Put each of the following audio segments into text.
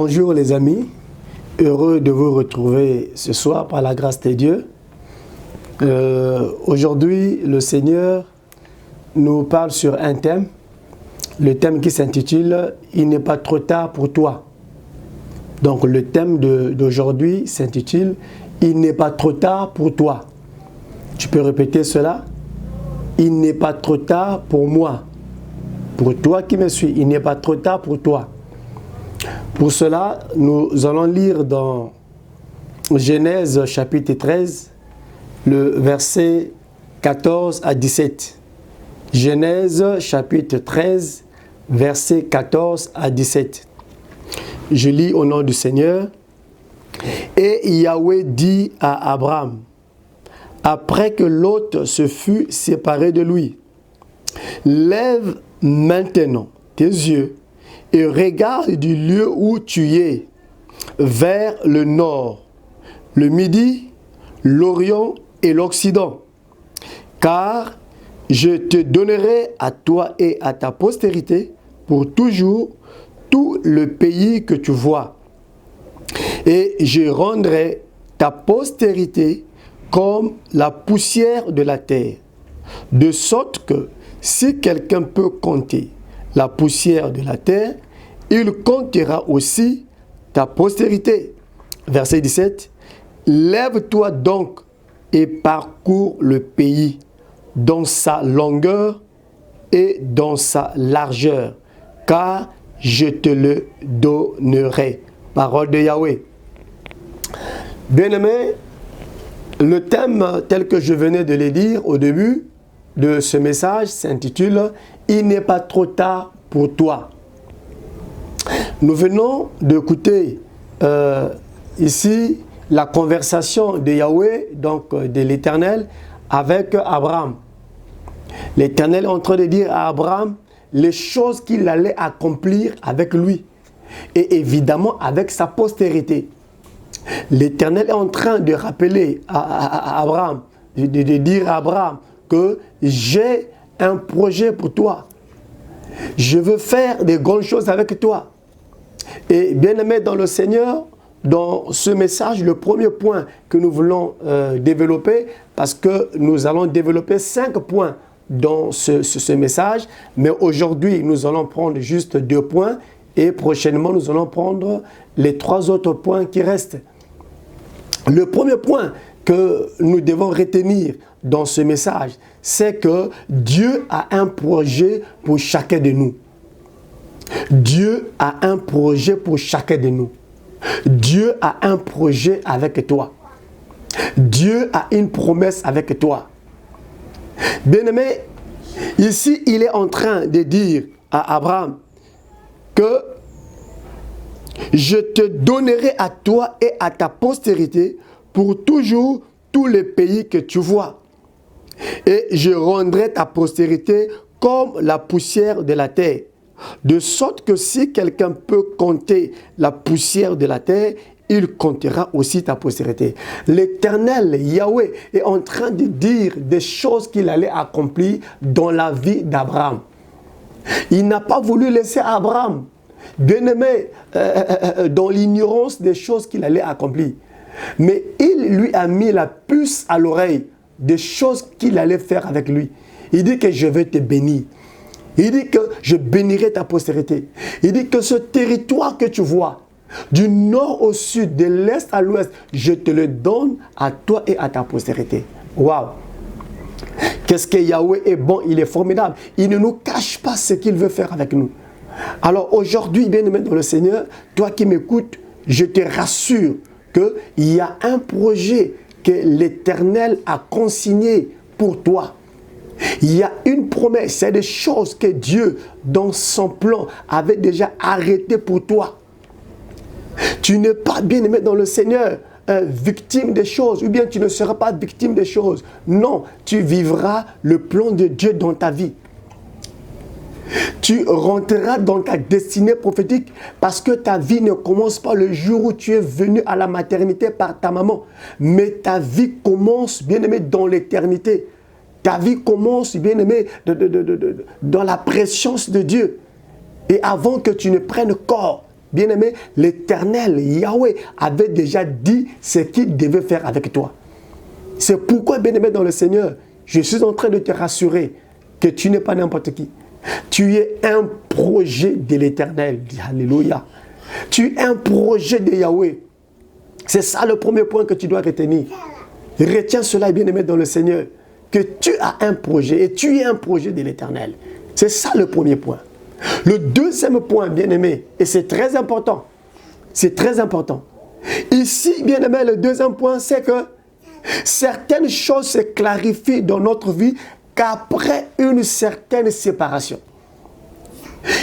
Bonjour les amis, heureux de vous retrouver ce soir par la grâce de Dieu. Aujourd'hui, le Seigneur nous parle sur un thème, le thème qui s'intitule « Il n'est pas trop tard pour toi ». Donc le thème d'aujourd'hui s'intitule « Il n'est pas trop tard pour toi ». Tu peux répéter cela? Il n'est pas trop tard pour moi. Pour toi qui me suis, il n'est pas trop tard pour toi. Pour cela, nous allons lire dans Genèse chapitre 13, le verset 14 à 17. Genèse chapitre 13, verset 14 à 17. Je lis au nom du Seigneur. Et Yahweh dit à Abraham, après que Lot se fut séparé de lui, lève maintenant tes yeux et regarde du lieu où tu es, vers le nord, le midi, l'orient et l'occident. Car je te donnerai à toi et à ta postérité pour toujours tout le pays que tu vois. Et je rendrai ta postérité comme la poussière de la terre, de sorte que si quelqu'un peut compter la poussière de la terre, il comptera aussi ta postérité. Verset 17. Lève-toi donc et parcours le pays dans sa longueur et dans sa largeur, car je te le donnerai. Parole de Yahweh. Bien-aimés, le thème tel que je venais de le dire au début de ce message s'intitule « Il n'est pas trop tard pour toi ». Nous venons d'écouter ici la conversation de Yahweh, donc de l'Éternel, avec Abraham. L'Éternel est en train de dire à Abraham les choses qu'il allait accomplir avec lui et évidemment avec sa postérité. L'Éternel est en train de rappeler à Abraham, de dire à Abraham que j'ai un projet pour toi. Je veux faire des grandes choses avec toi. Et bien aimé dans le Seigneur, dans ce message, le premier point que nous voulons développer, parce que nous allons développer 5 points dans ce message, mais aujourd'hui nous allons prendre juste 2 points et prochainement nous allons prendre les 3 autres points qui restent. Le premier point que nous devons retenir dans ce message, c'est que Dieu a un projet pour chacun de nous. Dieu a un projet pour chacun de nous. Dieu a un projet avec toi. Dieu a une promesse avec toi. Bien-aimé, ici il est en train de dire à Abraham que je te donnerai à toi et à ta postérité pour toujours tous les pays que tu vois. Et je rendrai ta postérité comme la poussière de la terre. De sorte que si quelqu'un peut compter la poussière de la terre, il comptera aussi ta postérité. L'Éternel, Yahweh, est en train de dire des choses qu'il allait accomplir dans la vie d'Abraham. Il n'a pas voulu laisser Abraham, bien-aimé, dans l'ignorance des choses qu'il allait accomplir. Mais il lui a mis la puce à l'oreille des choses qu'il allait faire avec lui. Il dit que je vais te bénir. Il dit que je bénirai ta postérité. Il dit que ce territoire que tu vois, du nord au sud, de l'est à l'ouest, je te le donne à toi et à ta postérité. Waouh! Qu'est-ce que Yahweh est bon, il est formidable. Il ne nous cache pas ce qu'il veut faire avec nous. Alors aujourd'hui, bien-aimé dans le Seigneur, toi qui m'écoutes, je te rassure qu'il y a un projet que l'Éternel a consigné pour toi. Il y a une promesse, c'est des choses que Dieu, dans son plan, avait déjà arrêtées pour toi. Tu n'es pas, bien-aimé dans le Seigneur, victime des choses, ou bien tu ne seras pas victime des choses. Non, tu vivras le plan de Dieu dans ta vie. Tu rentreras dans ta destinée prophétique parce que ta vie ne commence pas le jour où tu es venu à la maternité par ta maman. Mais ta vie commence, bien-aimé, dans l'éternité. Ta vie commence, bien-aimé, dans la préscience de Dieu. Et avant que tu ne prennes corps, bien-aimé, l'Éternel, Yahweh, avait déjà dit ce qu'il devait faire avec toi. C'est pourquoi, bien-aimé dans le Seigneur, je suis en train de te rassurer que tu n'es pas n'importe qui. Tu es un projet de l'Éternel. Alléluia. Tu es un projet de Yahweh. C'est ça le premier point que tu dois retenir. Retiens cela, bien-aimé dans le Seigneur, que tu as un projet et tu es un projet de l'Éternel. C'est ça le premier point. Le deuxième point, bien-aimé, et c'est très important. C'est très important. Ici, bien-aimé, le deuxième point, c'est que certaines choses se clarifient dans notre vie qu'après une certaine séparation.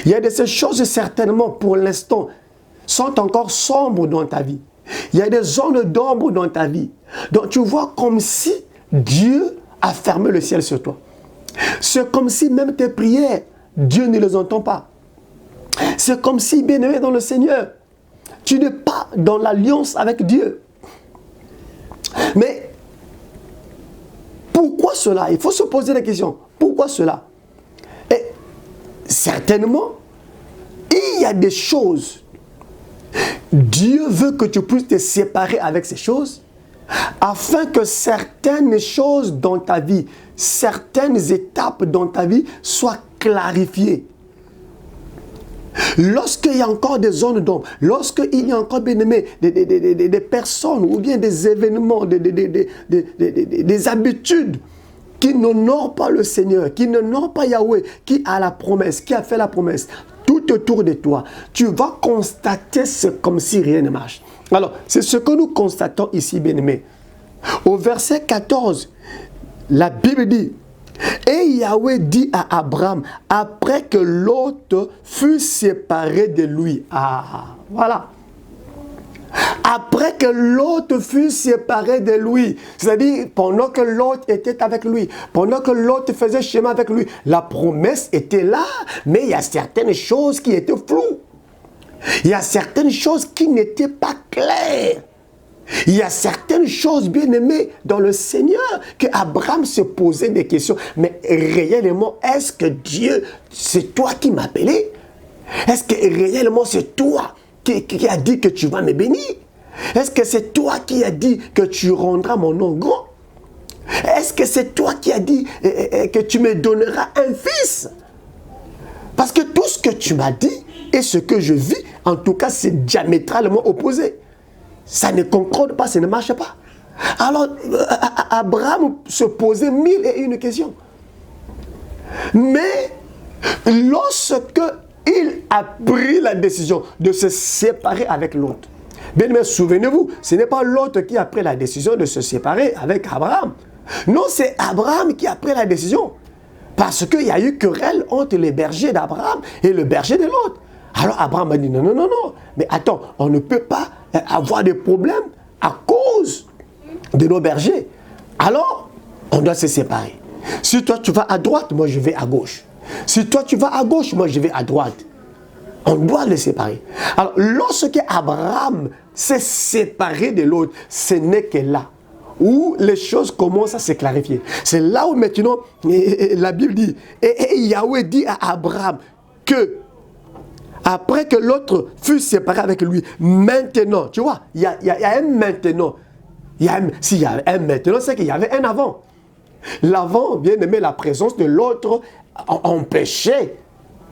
Il y a de ces choses, certainement, pour l'instant, sont encore sombres dans ta vie. Il y a des zones d'ombre dans ta vie. Donc tu vois comme si Dieu a fermé le ciel sur toi. C'est comme si même tes prières, Dieu ne les entend pas. C'est comme si, bien-aimé dans le Seigneur, tu n'es pas dans l'alliance avec Dieu. Mais pourquoi cela? Il faut se poser la question. Pourquoi cela? Et certainement, il y a des choses. Dieu veut que tu puisses te séparer avec ces choses afin que certaines choses dans ta vie, certaines étapes dans ta vie soient clarifiées. Lorsqu'il y a encore des zones d'ombre, lorsqu'il y a encore, bien aimé, des personnes ou bien des événements, des habitudes qui n'honorent pas le Seigneur, qui n'honorent pas Yahweh, qui a la promesse, qui a fait la promesse, tout autour de toi, tu vas constater c'est comme si rien ne marche. Alors, c'est ce que nous constatons ici, bien-aimés. Au verset 14, la Bible dit, « Et Yahweh dit à Abraham, après que Lot fut séparé de lui. » Ah, voilà. Après que Lot fut séparé de lui, c'est-à-dire pendant que Lot était avec lui, pendant que Lot faisait chemin avec lui, la promesse était là, mais il y a certaines choses qui étaient floues. Il y a certaines choses qui n'étaient pas claires. Il y a certaines choses, bien aimées, dans le Seigneur, que Abraham se posait des questions. Mais réellement, est-ce que Dieu, c'est toi qui m'as appelé? Est-ce que réellement c'est toi qui a dit que tu vas me bénir? Est-ce que c'est toi qui a dit que tu rendras mon nom grand? Est-ce que c'est toi qui a dit que tu me donneras un fils? Parce que tout ce que tu m'as dit et ce que je vis, en tout cas, c'est diamétralement opposé. Ça ne concorde pas, ça ne marche pas. Alors, Abraham se posait 1001 questions. Mais, lorsque il a pris la décision de se séparer avec Lot, bien aimé, souvenez-vous, ce n'est pas Lot qui a pris la décision de se séparer avec Abraham. Non, c'est Abraham qui a pris la décision. Parce qu'il y a eu querelle entre les bergers d'Abraham et le berger de Lot. Alors Abraham a dit non, non, non, non. Mais attends, on ne peut pas avoir des problèmes à cause de nos bergers. Alors, on doit se séparer. Si toi tu vas à droite, moi je vais à gauche. Si toi tu vas à gauche, moi je vais à droite. On doit les séparer. Alors, lorsque Abraham s'est séparé de l'autre, ce n'est que là où les choses commencent à se clarifier. C'est là où maintenant, la Bible dit, et Yahweh dit à Abraham que après que l'autre fut séparé avec lui, maintenant, tu vois, il y a un maintenant. S'il y a un maintenant, c'est qu'il y avait un avant. L'avant, bien aimé, la présence de l'autre empêchait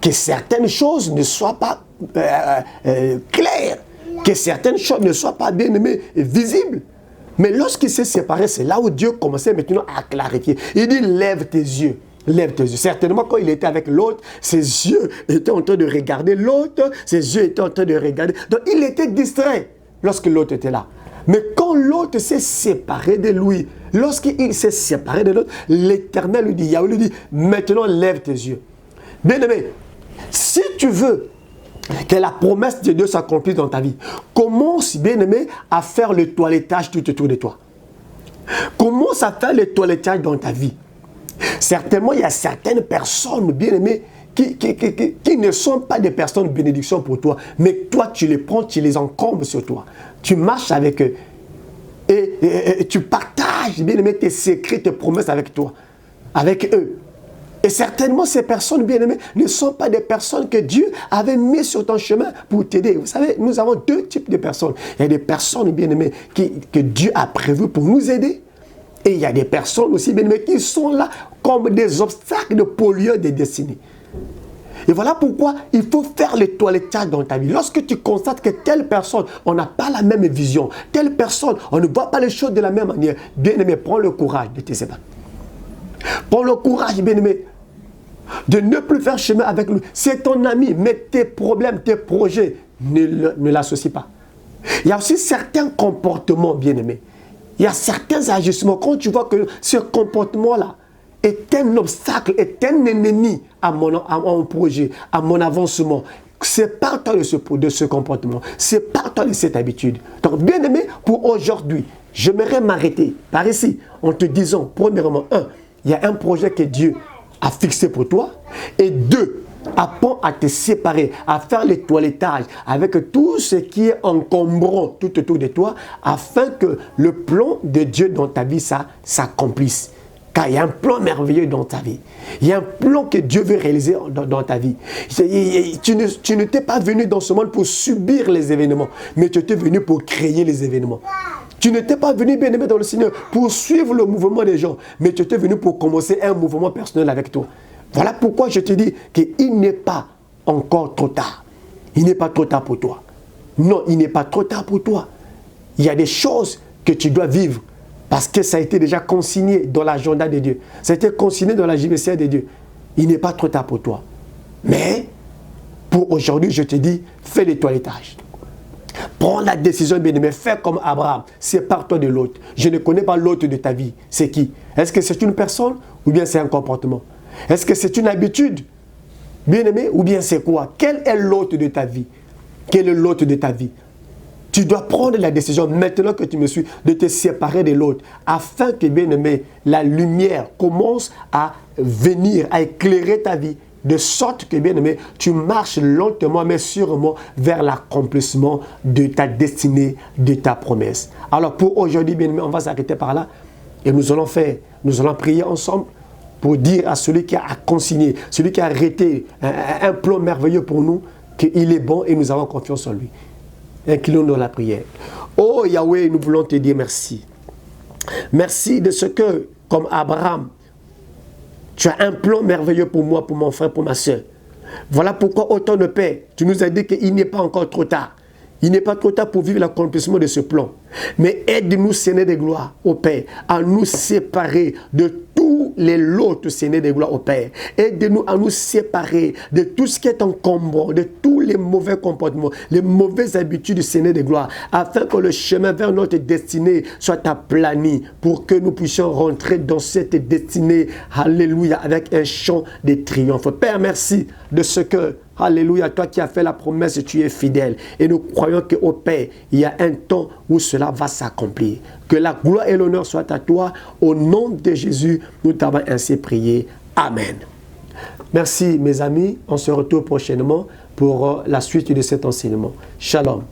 que certaines choses ne soient pas claires, que certaines choses ne soient pas, bien aimées, visibles. Mais lorsqu'il s'est séparé, c'est là où Dieu commençait maintenant à clarifier. Il dit, lève tes yeux. Lève tes yeux. Certainement, quand il était avec l'autre, ses yeux étaient en train de regarder l'autre, ses yeux étaient en train de regarder. Donc, il était distrait lorsque l'autre était là. Mais quand l'autre s'est séparé de lui, lorsqu'il s'est séparé de l'autre, l'Éternel lui dit, Yahweh lui dit, maintenant lève tes yeux. Bien aimé, si tu veux que la promesse de Dieu s'accomplisse dans ta vie, commence, bien aimé, à faire le toilettage tout autour de toi. Commence à faire le toilettage dans ta vie. Certainement, il y a certaines personnes, bien aimées, qui ne sont pas des personnes de bénédiction pour toi, mais toi, tu les prends, tu les encombres sur toi. Tu marches avec eux et tu partages, bien aimé, tes secrets, tes promesses avec toi, avec eux. Et Et certainement, ces personnes, bien-aimées, ne sont pas des personnes que Dieu avait mis sur ton chemin pour t'aider. Vous savez, nous avons deux types de personnes. Il y a des personnes, bien-aimées, que Dieu a prévues pour nous aider. Et il y a des personnes aussi, bien-aimées, qui sont là comme des obstacles de pollueurs des destinées. Et voilà pourquoi il faut faire le toilettage dans ta vie. Lorsque tu constates que telle personne, on n'a pas la même vision, telle personne, on ne voit pas les choses de la même manière, bien-aimé, prends le courage de te séparer. Prends le courage, bien-aimé, de ne plus faire chemin avec lui. C'est ton ami, mais tes problèmes, tes projets, ne l'associe pas. Il y a aussi certains comportements, bien-aimés. Il y a certains agissements. Quand tu vois que ce comportement-là est un obstacle, est un ennemi à mon projet, à mon avancement, sépare-toi de ce comportement. Sépare-toi de cette habitude. Donc, bien-aimé, pour aujourd'hui, j'aimerais m'arrêter par ici en te disant, premièrement, il y a un projet que Dieu a fixé pour toi. Et 2, apprends à te séparer, à faire le toilettage avec tout ce qui est encombrant tout autour de toi, afin que le plan de Dieu dans ta vie s'accomplisse. Car il y a un plan merveilleux dans ta vie. Il y a un plan que Dieu veut réaliser dans ta vie. Tu ne t'es pas venu dans ce monde pour subir les événements, mais tu étais venu pour créer les événements. Tu n'étais pas venu, bien-aimé, dans le Seigneur pour suivre le mouvement des gens, mais tu étais venu pour commencer un mouvement personnel avec toi. Voilà pourquoi je te dis qu'il n'est pas encore trop tard. Il n'est pas trop tard pour toi. Non, il n'est pas trop tard pour toi. Il y a des choses que tu dois vivre parce que ça a été déjà consigné dans l'agenda de Dieu. Ça a été consigné dans la JVCR de Dieu. Il n'est pas trop tard pour toi. Mais, pour aujourd'hui, je te dis, fais le toilettage. Prends la décision, bien-aimé, fais comme Abraham, sépare-toi de l'autre. Je ne connais pas l'autre de ta vie. C'est qui? Est-ce que c'est une personne ou bien c'est un comportement? Est-ce que c'est une habitude, bien-aimé, ou bien c'est quoi? Quel est l'autre de ta vie? Quel est l'autre de ta vie? Tu dois prendre la décision, maintenant que tu me suis, de te séparer de l'autre, afin que, bien-aimé, la lumière commence à venir, à éclairer ta vie, de sorte que, bien-aimé, tu marches lentement mais sûrement vers l'accomplissement de ta destinée, de ta promesse. Alors pour aujourd'hui, bien-aimé, on va s'arrêter par là et nous allons prier ensemble pour dire à celui qui a consigné, celui qui a arrêté un plan merveilleux pour nous, qu'il est bon et nous avons confiance en lui. Inclinons dans la prière. Oh Yahweh, nous voulons te dire merci. Merci de ce que, comme Abraham, tu as un plan merveilleux pour moi, pour mon frère, pour ma soeur. Voilà pourquoi, ô ton Père, tu nous as dit qu'il n'est pas encore trop tard. Il n'est pas trop tard pour vivre l'accomplissement de ce plan. Mais aide-nous, Seigneur de gloire, ô Père, à nous séparer de tous les lots, Seigneur de gloire, ô Père. Aide-nous à nous séparer de tout ce qui est encombrant, de tous les mauvais comportements, les mauvaises habitudes, Seigneur de gloire, afin que le chemin vers notre destinée soit aplani, pour que nous puissions rentrer dans cette destinée, alléluia, avec un chant de triomphe. Père, merci de ce que, alléluia, toi qui as fait la promesse, tu es fidèle. Et nous croyons qu'au Père, il y a un temps où cela va s'accomplir. Que la gloire et l'honneur soient à toi. Au nom de Jésus, nous t'avons ainsi prié. Amen. Merci mes amis. On se retrouve prochainement pour la suite de cet enseignement. Shalom.